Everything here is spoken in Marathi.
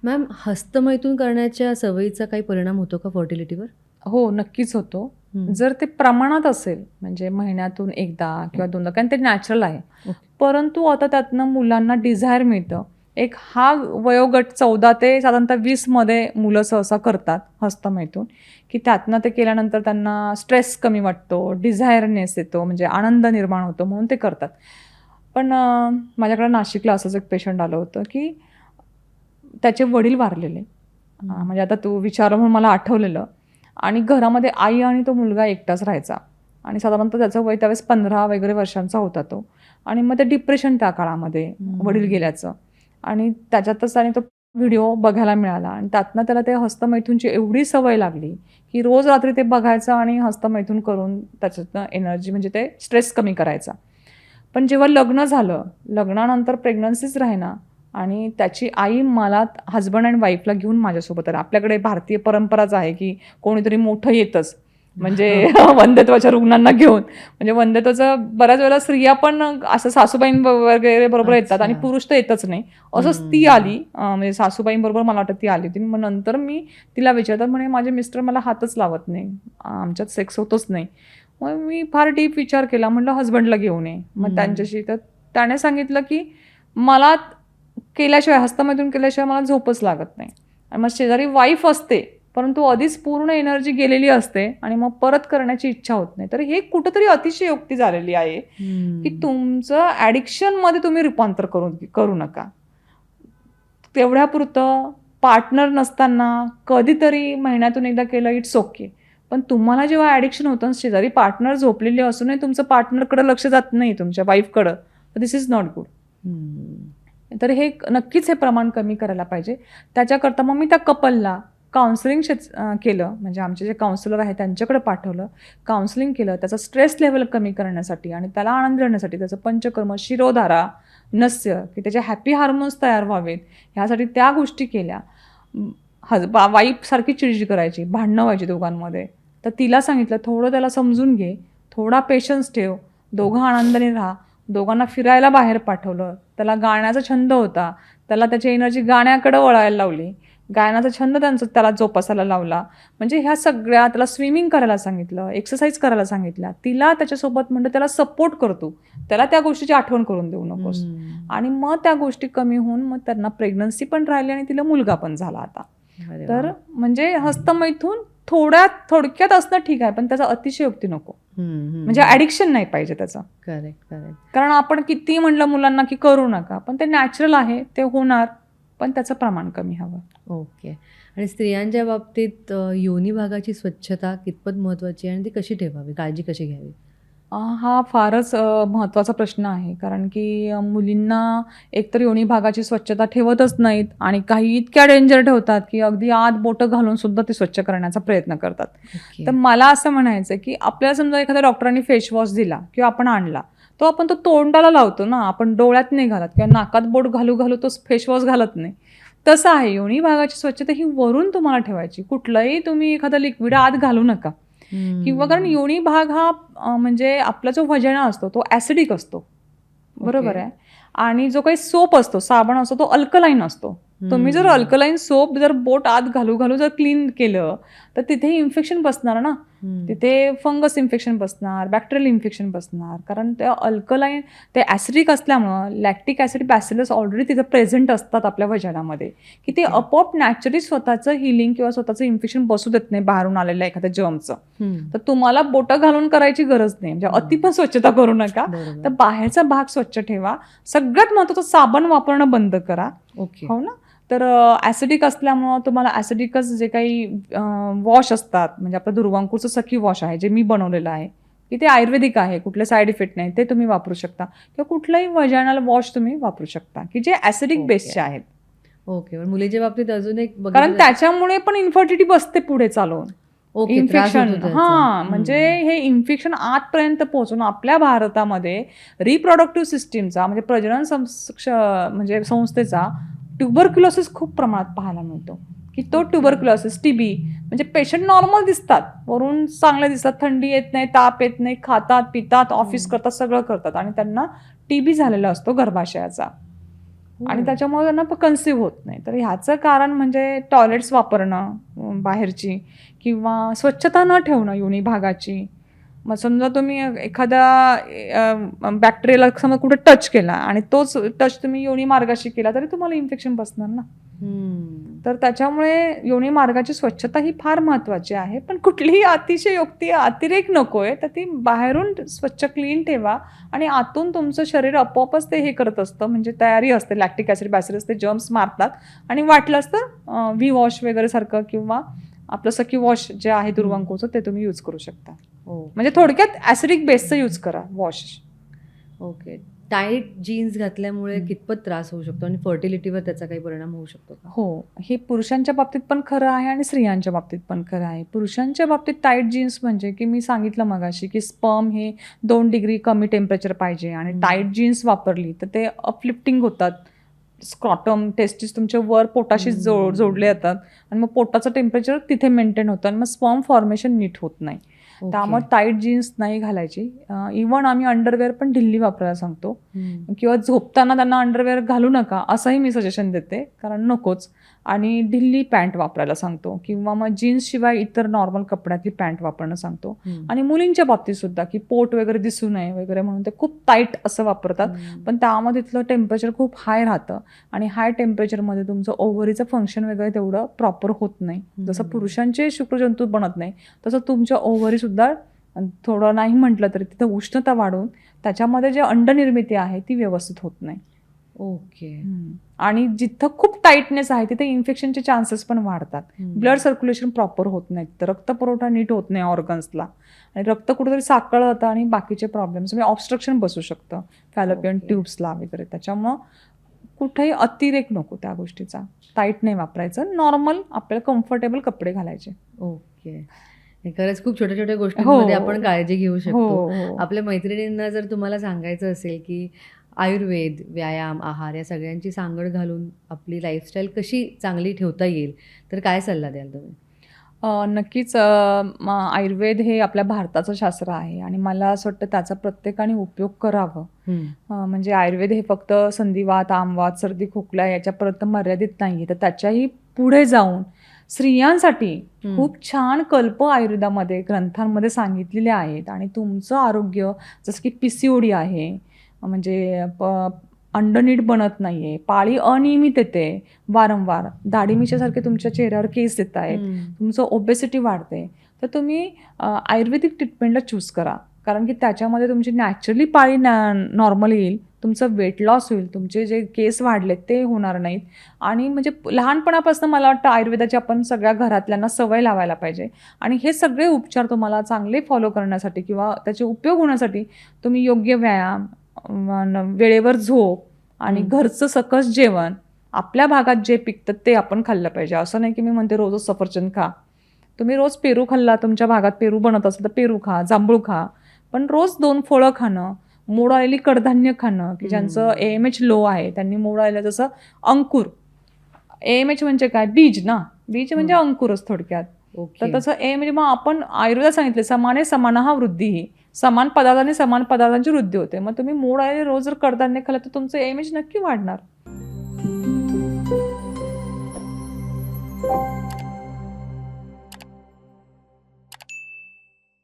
मॅम, हस्तमैथून करण्याच्या सवयीचा काही परिणाम होतो का फर्टिलिटीवर? हो, नक्कीच होतो. जर ते प्रमाणात असेल, म्हणजे महिन्यातून एकदा किंवा दोनदा, कारण ते नॅचरल आहे. ओके. परंतु आता त्यातनं मुलांना डिझायर मिळतं. एक हा वयोगट 14 ते साधारणतः 20 मध्ये मुलं सहसा करतात हस्तमैथून, की त्यातनं ते केल्यानंतर त्यांना स्ट्रेस कमी वाटतो, डिझायरनेस येतो, म्हणजे आनंद निर्माण होतो म्हणून ते करतात. पण माझ्याकडे नाशिकला असंच एक पेशंट आलं होतं, की त्याचे वडील वारलेले. म्हणजे आता तू विचारलं म्हणून मला आठवलेलं. आणि घरामध्ये आई आणि तो मुलगा एकटाच राहायचा आणि साधारणतः त्याचं वय त्यावेळेस 15 वगैरे वर्षांचा होता तो. आणि मग ते डिप्रेशन त्या काळामध्ये वडील गेल्याचं, आणि त्याच्यातच आणि तो व्हिडिओ बघायला मिळाला आणि त्यातनं त्याला ते हस्तमैथूनची एवढी सवय लागली की रोज रात्री ते बघायचं आणि हस्तमैथून करून त्याच्यातनं एनर्जी, म्हणजे ते स्ट्रेस कमी करायचा. पण जेव्हा लग्न झालं, लग्नानंतर प्रेग्नन्सीच राहिना आणि त्याची आई मला हजबंड अँड वाईफला घेऊन माझ्यासोबत आली. आपल्याकडे भारतीय परंपराच आहे की कोणीतरी मोठं येतच, म्हणजे वंध्यत्वाच्या रुग्णांना घेऊन. म्हणजे वंध्यत्वाचं बऱ्याच वेळेला स्त्रिया पण असं सासूबाईं वगैरे बरोबर येतात आणि अच्छा. पुरुष तर येतच नाही. असंच ती आली, म्हणजे सासूबाईंबरोबर मला वाटतं ती आली होती. मग नंतर मी तिला विचारतात, म्हणे माझे मिस्टर मला हातच लावत नाही, आमच्यात सेक्स होतच नाही. मग मी फार डीप विचार केला, म्हटलं हजबंडला घेऊन ये. मग त्यांच्याशी तर त्याने सांगितलं की मला केल्याशिवाय, हस्तमैथून केल्याशिवाय मला झोपच लागत नाही. आणि मग शेजारी वाईफ असते, परंतु आधीच पूर्ण एनर्जी गेलेली असते आणि मग परत करण्याची इच्छा होत नाही. तर हे कुठंतरी अतिशयोक्ती झालेली आहे की तुमचं ॲडिक्शनमध्ये तुम्ही रूपांतर करू नका. तेवढ्यापुरतं पार्टनर नसताना कधीतरी महिन्यातून एकदा केलं, इट्स ओके. पण तुम्हाला जेव्हा ॲडिक्शन होतं, शेजारी पार्टनर झोपलेली असूनही तुमचं पार्टनरकडे लक्ष जात नाही, तुमच्या वाईफकडं, तर दिस इज नॉट गुड. तर हे नक्कीच हे प्रमाण कमी करायला पाहिजे. त्याच्याकरता मग मी त्या कपलला काउन्सिलिंग केलं, म्हणजे आमचे जे काउन्सिलर आहे त्यांच्याकडे पाठवलं, काउन्सिलिंग केलं, त्याचा स्ट्रेस लेवल कमी करण्यासाठी आणि त्याला आनंद देण्यासाठी. त्याचं पंचकर्म, शिरोधारा, नस्य, की त्याचे हॅपी हार्मोन्स तयार व्हावेत, ह्यासाठी त्या गोष्टी केल्या. वाईफ सारखी चिडचिड करायची, भांडणं व्हायची दोघांमध्ये. तर तिला सांगितलं, थोडं त्याला समजून घे, थोडा पेशन्स ठेव, दोघं आनंदाने राहा. दोघांना फिरायला बाहेर पाठवलं. त्याला गाण्याचा छंद होता, त्याला त्याची एनर्जी गाण्याकडे वळायला लावली. गायनाचा छंद त्याला जोपासायला लावला. म्हणजे ह्या सगळ्या, त्याला स्विमिंग करायला सांगितलं, एक्सरसाइज करायला सांगितल्या. तिला त्याच्यासोबत म्हणलं त्याला सपोर्ट करतो, त्याला त्या गोष्टीची आठवण करून देऊ नकोस. आणि मग त्या गोष्टी कमी होऊन मग त्यांना प्रेग्नन्सी पण राहिली आणि तिला मुलगा पण झाला आता. तर म्हणजे हस्तमैथून थोडक्यात असणं ठीक आहे, पण त्याचा अतिशयोक्ती नको, म्हणजे ॲडिक्शन नाही पाहिजे त्याचं. करेक्ट. कारण आपण किती म्हणलं मुलांना की करू नका, पण ते नॅचरल आहे, ते होणार, पण त्याचं प्रमाण कमी हवं. ओके. आणि स्त्रियांच्या बाबतीत योनी भागाची स्वच्छता कितपत महत्त्वाची आहे आणि ती कशी ठेवावी, काळजी कशी घ्यावी? हा फारच महत्त्वाचा प्रश्न आहे, कारण की मुलींना एकतर योनी भागाची स्वच्छता ठेवतच नाहीत आणि काही इतक्या डेंजर ठेवतात की अगदी आत बोटं घालून सुद्धा ते स्वच्छ करण्याचा प्रयत्न करतात. तर मला असं म्हणायचं की आपल्याला समजा एखाद्या डॉक्टरांनी फेसवॉश दिला किंवा आपण आणला, तो आपण तो तोंडाला लावतो ना, आपण डोळ्यात नाही घालत किंवा नाकात बोट घालू तो फेसवॉश घालत नाही. तसं आहे, योनी भागाची स्वच्छता ही वरून तुम्हाला ठेवायची. कुठलंही तुम्ही एखादं लिक्विड आत घालू नका. किंवा कारण योनी भाग हा म्हणजे आपला जो वजना असतो तो ॲसिडिक असतो, बरोबर आहे. आणि जो काही सोप असतो, साबण असतो, तो अल्कलाईन असतो. तुम्ही जर अल्कलाईन सोप जर बोट आत घालू जर क्लीन केलं तर तिथे इन्फेक्शन बसणार ना, तिथे फंगस इन्फेक्शन बसणार, बॅक्टेरियल इन्फेक्शन बसणार. कारण ते अल्कलाईन, ते ॲसिडिक असल्यामुळं लॅक्टिक ॲसिड बॅसिलस ऑलरेडी तिथे प्रेझेंट असतात आपल्या वजनामध्ये, की ते आपोआप नॅचरली स्वतःचं हिलिंग किंवा स्वतःचं इन्फेक्शन बसू देत नाही बाहेरून आलेल्या एखाद्या जर्मचं. तर तुम्हाला बोटं घालून करायची गरज नाही, म्हणजे अति पण स्वच्छता करू नका. तर बाहेरचा भाग स्वच्छ ठेवा. सगळ्यात महत्त्वाचं, साबण वापरणं बंद करा. हो ना. तर ॲसिडिक असल्यामुळं तुम्हाला ॲसिडिकच जे काही वॉश असतात, म्हणजे आपलं दुर्वांकूरचं सखी वॉश आहे जे मी बनवलेलं आहे, की ते आयुर्वेदिक आहे, कुठले साईड इफेक्ट नाही, ते तुम्ही वापरू शकता. किंवा कुठलाही वजायनल वॉश तुम्ही वापरू शकता की जे ॲसिडिक बेसचे आहेत. ओके. मुलीच्या बाबतीत अजून एक, कारण त्याच्यामुळे पण इन्फर्टिलिटी बसते पुढे चालून. इन्फेक्शन, म्हणजे हे इन्फेक्शन आतपर्यंत पोहोचून आपल्या भारतामध्ये रिप्रोडक्टिव्ह सिस्टीमचा, म्हणजे प्रजनन म्हणजे संस्थेचा ट्युबरक्युलोसिस खूप प्रमाणात पाहायला मिळतो. की तो ट्युबरक्युलोसिस, टीबी, म्हणजे पेशंट नॉर्मल दिसतात, वरून चांगले दिसतात, थंडी येत नाही, ताप येत नाही, खातात पितात, ऑफिस करतात, सगळं करतात, आणि त्यांना टीबी झालेला असतो गर्भाशयाचा. आणि हो. त्याच्यामुळे त्यांना कन्सीव्ह होत नाही. तर ह्याचं कारण म्हणजे टॉयलेट्स वापरणं बाहेरची, किंवा स्वच्छता न ठेवणं योनी भागाची. मग समजा तुम्ही एखादा बॅक्टेरियाला समजा कुठे टच केला आणि तोच टच तुम्ही योनी मार्गाशी केला तरी तुम्हाला इन्फेक्शन बसणार ना. हम्म. तर त्याच्यामुळे योनी मार्गाची स्वच्छता ही फार महत्त्वाची आहे. पण कुठलीही अतिशयोक्ती, अतिरेक नकोय. तर ती बाहेरून स्वच्छ क्लीन ठेवा आणि आतून तुमचं शरीर आपोआपच ते हे करत असतं, म्हणजे तयारी असते. लॅक्टिक ॲसिड, बॅसिलस ते जर्म्स मारतात आणि वाटलंच तर व्ही वॉश वगैरे सारखं किंवा आपलं सखी वॉश जे आहे दुर्वांकूचं ते तुम्ही यूज करू शकता. म्हणजे थोडक्यात ॲसिडिक बेसचं यूज करा वॉश. ओके. टाईट जीन्स घातल्यामुळे हम्म. कितपत त्रास होऊ शकतो आणि फर्टिलिटीवर त्याचा काही परिणाम होऊ शकतो का? हो, हे पुरुषांच्या बाबतीत पण खरं आहे आणि स्त्रियांच्या बाबतीत पण खरं आहे. पुरुषांच्या बाबतीत टाईट जीन्स म्हणजे की मी सांगितलं मगाशी की स्पर्म हे 2 डिग्री कमी टेम्परेचर पाहिजे आणि टाईट जीन्स वापरली तर ते अपलिफ्टिंग होतात. स्क्रॉटम, टेस्टिस तुमच्या वर पोटाशी जोडले जातात आणि मग पोटाचं टेम्परेचर तिथे मेंटेन होतं आणि मग स्पर्म फॉर्मेशन नीट होत नाही. ओके. त्यामुळे टाईट जीन्स नाही घालायची. इव्हन आम्ही अंडरवेअर पण ढिल्ली वापरायला सांगतो, किंवा झोपताना त्यांना अंडरवेअर घालू नका असंही मी सजेशन देते, कारण नकोच. आणि ढिल्ली पॅन्ट वापरायला सांगतो, किंवा मग जीन्सशिवाय इतर नॉर्मल कपड्यातली पॅन्ट वापरणं सांगतो. आणि मुलींच्या बाबतीत सुद्धा की पोट वगैरे दिसू नये वगैरे म्हणून ते खूप टाईट असं वापरतात. पण त्यामध्ये तिथलं टेम्परेचर खूप हाय राहतं आणि हाय टेम्परेचरमध्ये तुमचं ओव्हरीचं फंक्शन वगैरे तेवढं प्रॉपर होत नाही. जसं पुरुषांचे शुक्रजंतू बनत नाही तसं तुमच्या ओव्हरी सुद्धा थोडं नाही म्हटलं तरी तिथं उष्णता वाढून त्याच्यामध्ये जे अंडनिर्मिती आहे ती व्यवस्थित होत नाही. ओके. आणि जिथं खूप टाईटनेस आहे तिथे इन्फेक्शनचे चान्सेस पण वाढतात. ब्लड सर्क्युलेशन प्रॉपर होत नाही, तर रक्तपुरवठा नीट होत नाही ऑर्गन्सला आणि रक्त कुठेतरी साकळ होतं आणि बाकीचे प्रॉब्लेम्स म्हणजे ऑब्स्ट्रक्शन बसू शकतं फॅलोपियन ट्यूब्सला वगैरे. त्याच्यामुळं कुठेही अतिरेक नको त्या गोष्टीचा. टाईट नाही वापरायचं, नॉर्मल आपल्याला कम्फर्टेबल कपडे घालायचे. ओके. हे खरंच खूप छोट्या छोट्या गोष्टींमध्ये आपण काळजी घेऊ शकतो. हो. आपल्या मैत्रिणींना जर तुम्हाला सांगायचं असेल की आयुर्वेद, व्यायाम, आहार या सगळ्यांची सांगड घालून आपली लाईफस्टाईल कशी चांगली ठेवता येईल, तर काय सल्ला द्याल तुम्ही? नक्कीच आयुर्वेद हे आपल्या भारताचं शास्त्र आहे आणि मला असं वाटतं त्याचा प्रत्येकाने उपयोग करावं. म्हणजे आयुर्वेद हे फक्त संधिवात, आमवात, सर्दी, खोकला याच्यापर्यंत मर्यादित नाही, तर त्याच्याही पुढे जाऊन स्त्रियांसाठी खूप छान कल्प आयुर्वेदामध्ये ग्रंथांमध्ये सांगितलेले आहेत. आणि तुमचं आरोग्य जसं की PCOD आहे, म्हणजे अंड नीट बनत नाहीये, पाळी अनियमित येते वारंवार, दाढी-मिशासारखे तुमच्या चेहऱ्यावर केस येत आहेत, तुमचं ओबेसिटी वाढते, तर तुम्ही आयुर्वेदिक ट्रीटमेंटला चूज करा. कारण की त्याच्यामध्ये तुमची नॅचरली पाळी नॉर्मल येईल, तुमचं वेट लॉस होईल, तुमचे जे केस वाढलेत ते होणार नाहीत. आणि म्हणजे लहानपणापासून मला वाटतं आयुर्वेदाची आपण सगळ्या घरातल्यांना सवय लावायला पाहिजे. आणि हे सगळे उपचार तुम्हाला चांगले फॉलो करण्यासाठी किंवा त्याचे उपयोग होण्यासाठी तुम्ही योग्य व्यायाम, वेळेवर झोप आणि घरचं सकस जेवण, आपल्या भागात जे पिकतं ते आपण खाल्लं पाहिजे. असं नाही की मी म्हणते रोजच सफरचंद खा. तुम्ही रोज पेरू खाल्ला, तुमच्या भागात पेरू बनत असेल तर पेरू खा, जांभूळ खा, पण रोज 2 फळं खाणं, मोड आलेली कडधान्य खाणं, की ज्यांचं AMH लो आहे त्यांनी मोड आलेलं, जसं अंकुर. AMH म्हणजे काय? बीज ना, बीज म्हणजे अंकुरच थोडक्यात. तर तसं म्हणजे मग आपण आयुर्वेदात सांगितले समाने समानः वृद्धी, समान पदार्थाने समान पदार्थांची वृद्धी होते. मग तुम्ही मोड आलेले रोज जर कडधान्य खाल्लं तर तुमचं AMH नक्की वाढणार.